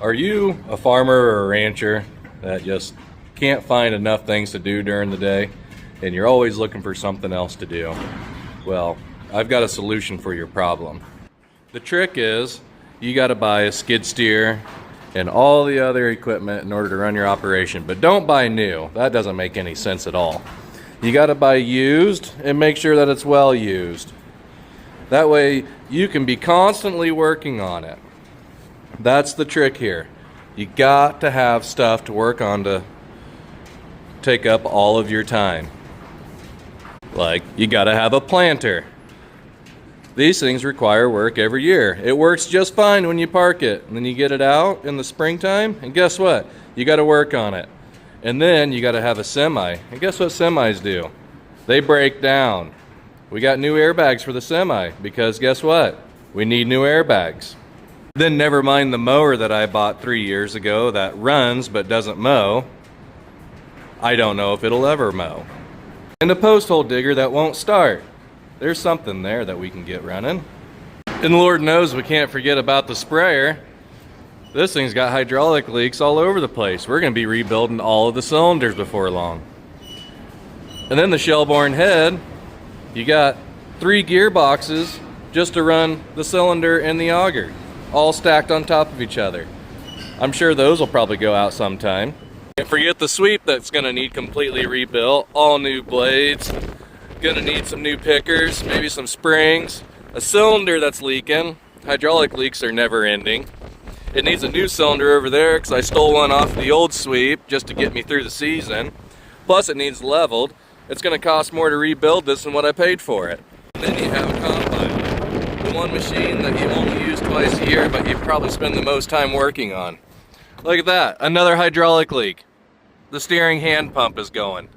Are you a farmer or a rancher that just can't find enough things to do during the day and you're always looking for something else to do? Well, I've got a solution for your problem. The trick is you got to buy a skid steer and all the other equipment in order to run your operation, but don't buy new. That doesn't make any sense at all. You got to buy used and make sure that it's well used. That way you can be constantly working on it. That's the trick here. You got to have stuff to work on to take up all of your time. Like, you got to have a planter. These things require work every year. It works just fine when you park it, and then you get it out in the springtime, and guess what? You got to work on it. And then you got to have a semi. And guess what semis do? They break down. We got new airbags for the semi because guess what? We need new airbags. Then never mind the mower that I bought 3 years ago that runs but doesn't mow. I don't know if it'll ever mow. And a post hole digger that won't start. There's something there that we can get running. And Lord knows we can't forget about the sprayer. This thing's got hydraulic leaks all over the place. We're going to be rebuilding all of the cylinders before long. And then the Shelbourne head, you got 3 gearboxes just to run the cylinder and the auger, all stacked on top of each other. I'm sure those will probably go out sometime. Can't forget the sweep that's going to need completely rebuilt, all new blades, going to need some new pickers, maybe some springs, a cylinder that's leaking. Hydraulic leaks are never ending. It needs a new cylinder over there because I stole one off the old sweep just to get me through the season. Plus it needs leveled. It's going to cost more to rebuild this than what I paid for it. And then you have a combine. The one machine that you only use twice a year, but you probably spend the most time working on. Look at that, another hydraulic leak. The steering hand pump is going.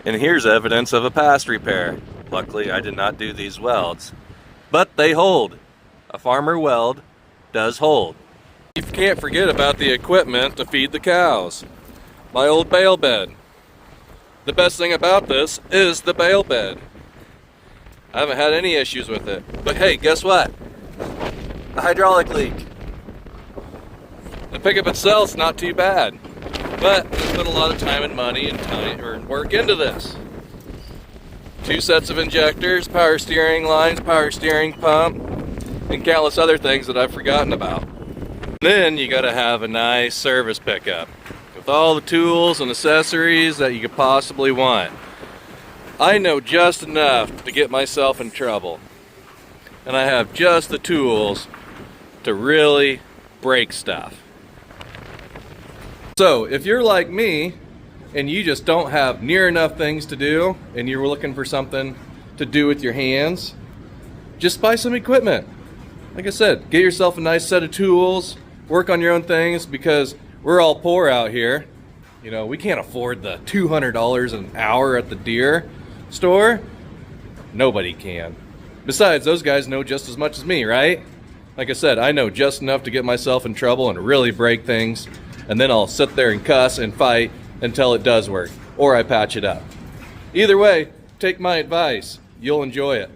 And here's evidence of a past repair. Luckily, I did not do these welds. But they hold. A farmer weld does hold. You can't forget about the equipment to feed the cows. My old bale bed. The best thing about this is the bale bed. I haven't had any issues with it. But hey, guess what? A hydraulic leak. The pickup itself's not too bad. But I put a lot of time and money and work into this. 2 sets of injectors, power steering lines, power steering pump, and countless other things that I've forgotten about. Then you gotta have a nice service pickup with all the tools and accessories that you could possibly want. I know just enough to get myself in trouble. And I have just the tools to really break stuff. So if you're like me and you just don't have near enough things to do and you're looking for something to do with your hands, just buy some equipment. Like I said, get yourself a nice set of tools, work on your own things because we're all poor out here. You know, we can't afford the $200 an hour at the Deere store. Nobody can. Besides, those guys know just as much as me, right? Like I said, I know just enough to get myself in trouble and really break things, and then I'll sit there and cuss and fight until it does work, or I patch it up. Either way, take my advice. You'll enjoy it.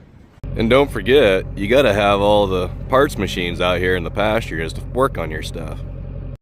And don't forget, you gotta have all the parts machines out here in the pasture just to work on your stuff.